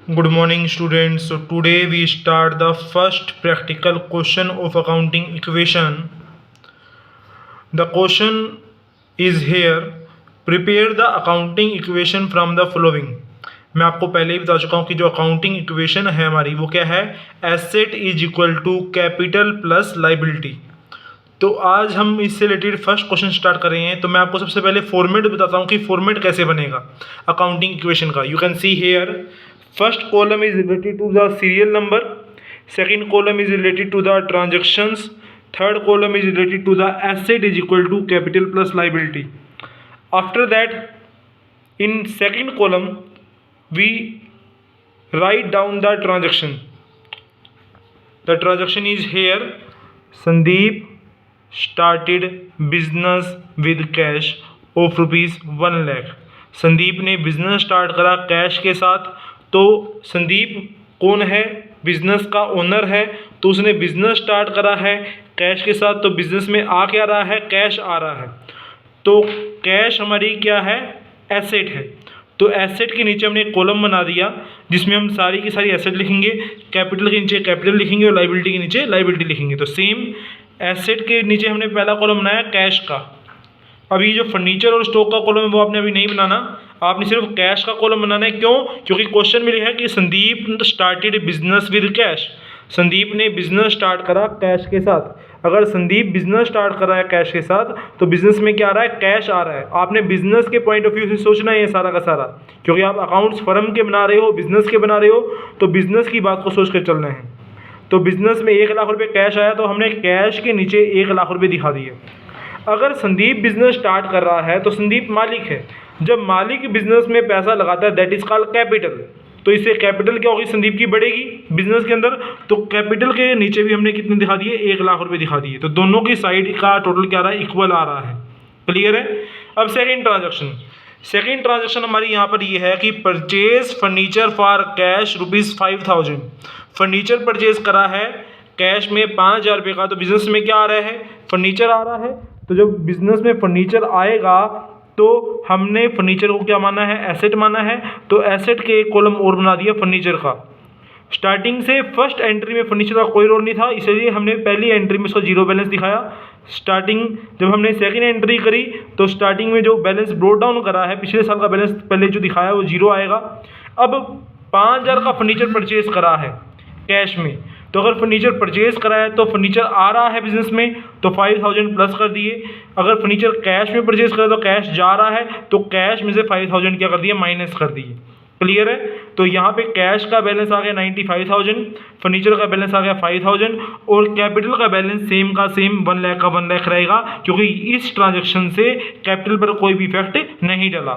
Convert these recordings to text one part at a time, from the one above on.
Good morning, students. So today we start the first practical question of accounting equation. The question is here. Prepare the accounting equation from the following. मैं आपको पहले ही बता चुका हूँ कि जो accounting equation है हमारी वो क्या है, asset is equal to capital plus liability. तो आज हम इससे रिलेटेड फर्स्ट क्वेश्चन स्टार्ट कर रहे हैं। तो मैं आपको सबसे पहले फॉर्मेट बताता हूँ कि फॉर्मेट कैसे बनेगा अकाउंटिंग इक्वेशन का। You can see here first column is related to the serial number, second column is related to the transactions, third column is related to the asset is equal to capital plus liability. After that in second column we write down the transaction. The transaction is here. Sandeep started business with cash of rupees 1 lakh. Sandeep ने business start करा cash के साथ। तो संदीप कौन है, business का owner है। तो उसने बिजनेस स्टार्ट करा है कैश के साथ। तो बिजनेस में आ क्या रहा है, कैश आ रहा है। तो कैश हमारी क्या है, एसेट है। तो एसेट के नीचे हमने एक कॉलम बना दिया जिसमें हम सारी की सारी एसेट लिखेंगे, कैपिटल के नीचे कैपिटल लिखेंगे और लाइबिलिटी के नीचे लाइबिलिटी लिखेंगे। तो सेम एसेट के नीचे हमने पहला कॉलम बनाया कैश का। अभी जो फर्नीचर और स्टॉक का कॉलम है वो आपने अभी नहीं बनाना, आपने सिर्फ कैश का कॉलम बनाना है। क्यों? क्योंकि क्वेश्चन में लिखा है कि Sandeep started business with cash. Sandeep ने बिजनेस स्टार्ट करा कैश के साथ। अगर संदीप बिजनेस स्टार्ट कर रहा है कैश के साथ तो बिजनेस में क्या आ रहा है, कैश आ रहा है। आपने बिजनेस के पॉइंट ऑफ व्यू से सोचना है ये सारा का सारा, क्योंकि आप अकाउंट्स फर्म के बना रहे हो, बिजनेस के बना रहे हो, तो बिजनेस की बात को सोच कर चलना है। तो बिजनेस में 1 लाख रुपये कैश आया तो हमने कैश के नीचे 1 लाख रुपये दिखा दिए। अगर संदीप बिजनेस स्टार्ट कर रहा है तो संदीप मालिक है। जब मालिक बिजनेस में पैसा लगाता है दैट इज कॉल्ड कैपिटल। तो इससे कैपिटल क्या होगी, संदीप की बढ़ेगी बिजनेस के अंदर। तो कैपिटल के नीचे भी हमने कितने दिखा दिए, 1 लाख रुपए दिखा दिए। तो दोनों की साइड का टोटल क्या आ रहा है, इक्वल आ रहा है। क्लियर है। अब सेकेंड ट्रांजेक्शन हमारी यहाँ पर ये है कि purchase furniture for cash ₹5000। Furniture purchase करा है कैश में 5000 रुपये का। तो बिजनेस में क्या आ रहा है, फर्नीचर आ रहा है। तो जब बिजनेस में फर्नीचर आएगा तो हमने फर्नीचर को क्या माना है, एसेट माना है। तो एसेट के एक कॉलम और बना दिया फर्नीचर का। स्टार्टिंग से फर्स्ट एंट्री में फर्नीचर का कोई रोल नहीं था, इसलिए हमने पहली एंट्री में उसका जीरो बैलेंस दिखाया। स्टार्टिंग जब हमने सेकंड एंट्री करी तो स्टार्टिंग में जो बैलेंस ब्रोट डाउन करा है, पिछले साल का बैलेंस पहले जो दिखाया वो जीरो आएगा। अब 5000 का फर्नीचर परचेज करा है कैश में। तो अगर फर्नीचर परचेज करा है तो फर्नीचर आ रहा है बिजनेस में तो 5000 प्लस कर दिए। अगर फर्नीचर कैश में परचेज करा तो कैश जा रहा है तो कैश में से 5000 क्या कर दिए, माइनस कर दिए। क्लियर है। तो यहाँ पे कैश का बैलेंस आ गया 95,000, फर्नीचर का बैलेंस आ गया 5000 और कैपिटल का बैलेंस सेम का सेम 1 लाख का 1 लाख रहेगा, क्योंकि इस ट्रांजेक्शन से कैपिटल पर कोई भी इफेक्ट नहीं डला।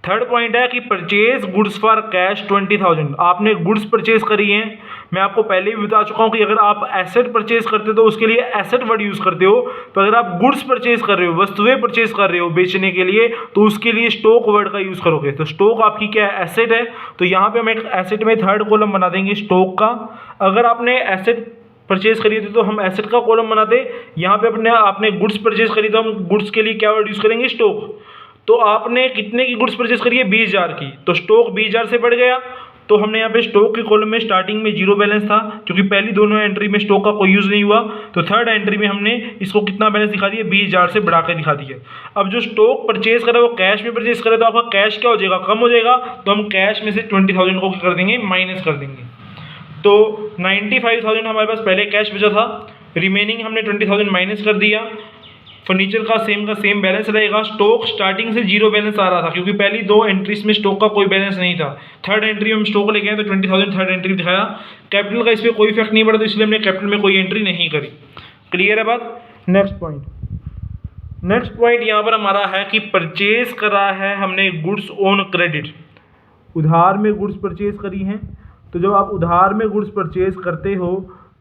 थर्ड पॉइंट है कि परचेज गुड्स फॉर कैश 20,000। आपने गुड्स परचेज करी हैं। मैं आपको पहले भी बता चुका हूं कि अगर आप एसेट परचेज करते हो तो उसके लिए एसेट वर्ड यूज़ करते हो, पर अगर आप गुड्स परचेज कर रहे हो, वस्तुएं परचेज कर रहे हो बेचने के लिए, तो उसके लिए स्टॉक वर्ड का यूज़ करोगे। तो स्टॉक आपकी क्या है, एसेट है। तो यहाँ पे हम एक एसेट में थर्ड कॉलम बना देंगे स्टॉक का। अगर आपने एसेट परचेज करी थी तो हम एसेट का कॉलम बनाते। यहाँ पे आपने गुड्स परचेज करी तो हम गुड्स के लिए क्या वर्ड यूज़ करेंगे, स्टॉक। तो आपने कितने की गुड्स परचेज करी है, 20,000 की। तो स्टॉक 20,000 से बढ़ गया। तो हमने यहाँ पे स्टॉक के कॉलम में स्टार्टिंग में जीरो बैलेंस था, क्योंकि पहली दोनों एंट्री में स्टॉक का कोई यूज़ नहीं हुआ। तो थर्ड एंट्री में हमने इसको कितना बैलेंस दिखा दिया, 20,000 से बढ़ा के दिखा दिया। अब जो स्टॉक परचेज करे वो कैश में परचेज करे तो आपका कैश क्या हो जाएगा, कम हो जाएगा। तो हम कैश में से 20,000 को क्या कर देंगे, माइनस कर देंगे। तो 95,000 हमारे पास पहले कैश बचा था, रिमेनिंग हमने 20,000 माइनस कर दिया। फर्नीचर का सेम बैलेंस रहेगा। स्टॉक स्टार्टिंग से जीरो बैलेंस आ रहा था, क्योंकि पहली दो एंट्रीज में स्टॉक का कोई बैलेंस नहीं था। थर्ड एंट्री में हम स्टॉक लेके आए तो 20,000 थर्ड एंट्री दिखाया। कैपिटल का इस पर कोई इफेक्ट नहीं पड़ा, तो इसलिए हमने कैपिटल में कोई एंट्री नहीं करी। क्लियर है बात। नेक्स्ट पॉइंट यहाँ पर हमारा है कि परचेज करा है हमने गुड्स ऑन क्रेडिट। उधार में गुड्स परचेज करी हैं। तो जब आप उधार में गुड्स परचेज करते हो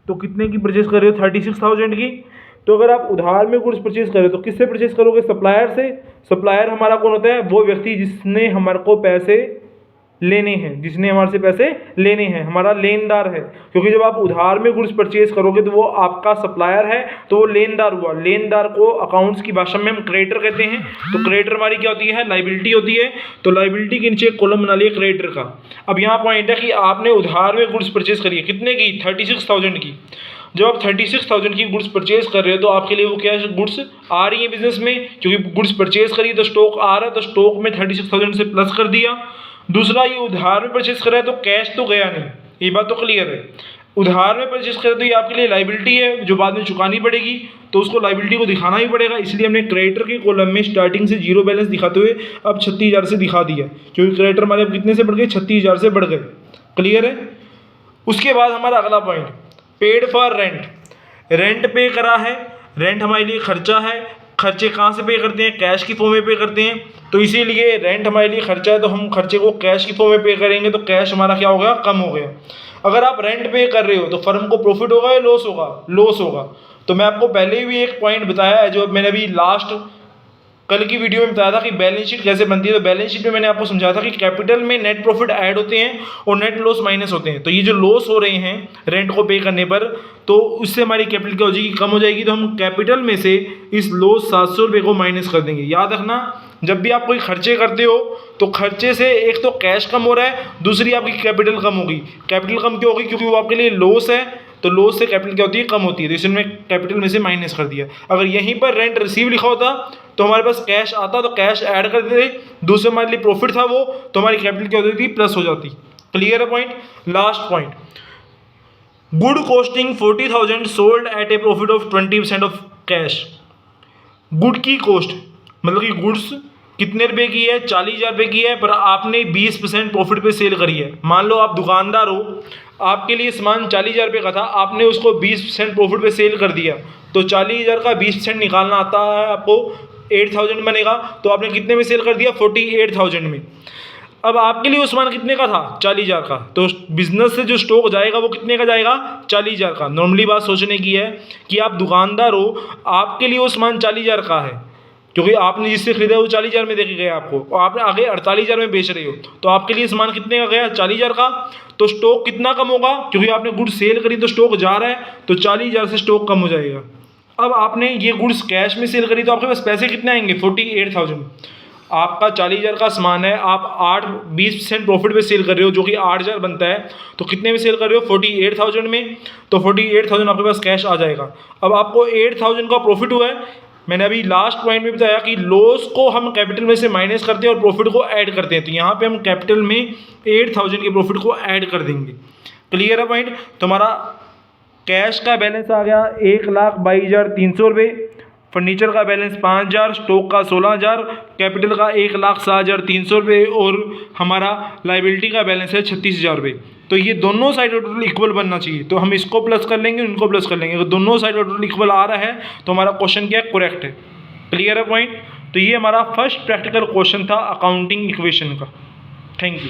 तो कितने की परचेज कर रहे हो, 36,000 की। तो अगर आप उधार में गुड्स परचेज कर रहे हो तो किससे परचेज करोगे, सप्लायर से। सप्लायर हमारा कौन होता है, वो व्यक्ति जिसने हमारे को पैसे लेने हैं, जिसने हमारे से पैसे लेने हैं, हमारा लेनदार है। क्योंकि जब आप उधार में गुड्स परचेज करोगे तो वो आपका सप्लायर है, तो वो लेनदार हुआ। लेनदार को अकाउंट्स की भाषा में हम क्रेडिटर कहते हैं। तो क्रेडिटर हमारी क्या होती है, लाइबिलिटी होती है। तो लाइबिलिटी के नीचे एक कॉलम बना लिया क्रेडिटर का। अब यहाँ पॉइंट है कि आपने उधार में गुड्स परचेज करी है, कितने की, 36,000 की। जब आप 36,000 की गुड्स परचेज कर रहे हो तो आपके लिए वो क्या है, गुड्स आ रही है बिजनेस में, क्योंकि गुड्स परचेज करी तो स्टॉक आ रहा है, तो स्टॉक में 36,000 से प्लस कर दिया। दूसरा, ये उधार में परचेज कर रहा है तो कैश तो गया नहीं, ये बात तो क्लियर है। उधार में परचेज कर तो ये आपके लिए लाइबिलिटी है जो बाद में चुकानी पड़ेगी, तो उसको लाइबिलिटी को दिखाना ही पड़ेगा। इसलिए हमने क्रेडिटर के कॉलम में स्टार्टिंग से जीरो बैलेंस दिखाते हुए अब 36,000 से दिखा दिया, क्योंकि क्रेडिटर हमारे अब कितने से बढ़ गए, 36,000 से बढ़ गए। क्लियर है। उसके बाद हमारा अगला point, paid for rent. Rent पे करा है, रेंट हमारे लिए खर्चा है। खर्चे कहाँ से पे करते हैं, कैश की फॉर्म में पे करते हैं। तो इसीलिए रेंट हमारे लिए खर्चा है, तो हम खर्चे को कैश की फॉर्म में पे करेंगे, तो कैश हमारा क्या हो गया, कम हो गया। अगर आप रेंट पे कर रहे हो तो फर्म को प्रॉफिट होगा या लॉस होगा, लॉस होगा। तो मैं आपको पहले भी एक पॉइंट बताया है, जो मैंने अभी लास्ट कल की वीडियो में बताया था कि बैलेंस शीट कैसे बनती है। तो बैलेंस शीट में मैंने आपको समझाया था कि कैपिटल में नेट प्रॉफिट ऐड होते हैं और नेट लॉस माइनस होते हैं। तो ये जो लॉस हो रहे हैं रेंट को पे करने पर, तो उससे हमारी कैपिटल क्या हो जाएगी, कम हो जाएगी। तो हम कैपिटल में से इस लॉस 700 रुपये को माइनस कर देंगे। याद रखना, जब भी आप कोई खर्चे करते हो तो खर्चे से एक तो कैश कम हो रहा है, दूसरी आपकी कैपिटल कम होगी। कैपिटल कम क्यों होगी, क्योंकि वो आपके लिए लॉस है, तो लॉस से कैपिटल क्या होती है, कम होती है। तो इसमें कैपिटल में से माइनस कर दिया। अगर यहीं पर रेंट रिसीव लिखा होता तो हमारे पास कैश आता, तो कैश ऐड कर देते। दूसरे हमारे लिए प्रॉफिट था वो, तो हमारी कैपिटल क्या होती थी, प्लस हो जाती। क्लियर है point. Last point, good costing 40,000 sold at A profit of 20% of cash. Good की कॉस्ट मतलब कि गुड्स कितने रुपए की है, 40,000 रुपये की है, पर आपने 20% प्रॉफिट पे सेल करी है। मान लो आप दुकानदार हो, आपके लिए सामान 40,000 रुपये का था, आपने उसको 20% प्रॉफिट पे सेल कर दिया, तो 40,000 का 20% निकालना आता है आपको, 8,000 बनेगा। तो आपने कितने में सेल कर दिया, 48,000 में। अब आपके लिए वो सामान कितने का था, 40,000 का, तो बिजनेस से जो स्टॉक जाएगा वो कितने का जाएगा, 40,000 का। नॉर्मली बात सोचने की है कि आप दुकानदार हो, आपके लिए वो सामान 40,000 का है, क्योंकि आपने जिससे खरीदा वो 40,000 में देके गया आपको, और आपने आगे 48,000 में बेच रहे हो, तो आपके लिए सामान कितने का गया, 40,000 का। तो स्टॉक कितना कम होगा, क्योंकि आपने गुड्स सेल करी तो स्टॉक जा रहा है, तो 40,000 से स्टॉक कम हो जाएगा। अब आपने ये गुड्स कैश में सेल करी तो आपके पास पैसे कितने आएंगे, 48,000। आपका 40,000 का सामान है, आप 20% प्रॉफिट पे सेल कर रहे हो, जो कि 8,000 बनता है, तो कितने में सेल कर रहे हो, 48,000 में। तो 48,000 आपके पास कैश आ जाएगा। अब आपको 8,000 का प्रॉफिट हुआ है। मैंने अभी लास्ट पॉइंट में बताया कि लॉस को हम कैपिटल में से माइनस करते हैं और प्रॉफिट को ऐड करते हैं। तो यहाँ पे हम कैपिटल में 8,000 के प्रॉफिट को ऐड कर देंगे। क्लियर है पॉइंट। तो हमारा कैश का बैलेंस आ गया 1,22,300 रुपये, फर्नीचर का बैलेंस 5,000, स्टॉक का 16,000, कैपिटल का 1,07,300 रुपये, और हमारा लाइबिलिटी का बैलेंस है 36,000 रुपये। तो ये दोनों साइड का टोटल इक्वल बनना चाहिए। तो हम इसको प्लस कर लेंगे, इनको प्लस कर लेंगे। अगर दोनों साइड का टोटल इक्वल आ रहा है तो हमारा क्वेश्चन क्या है, करेक्ट है। क्लियर है पॉइंट। तो ये हमारा फर्स्ट प्रैक्टिकल क्वेश्चन था अकाउंटिंग इक्वेशन का। Thank you.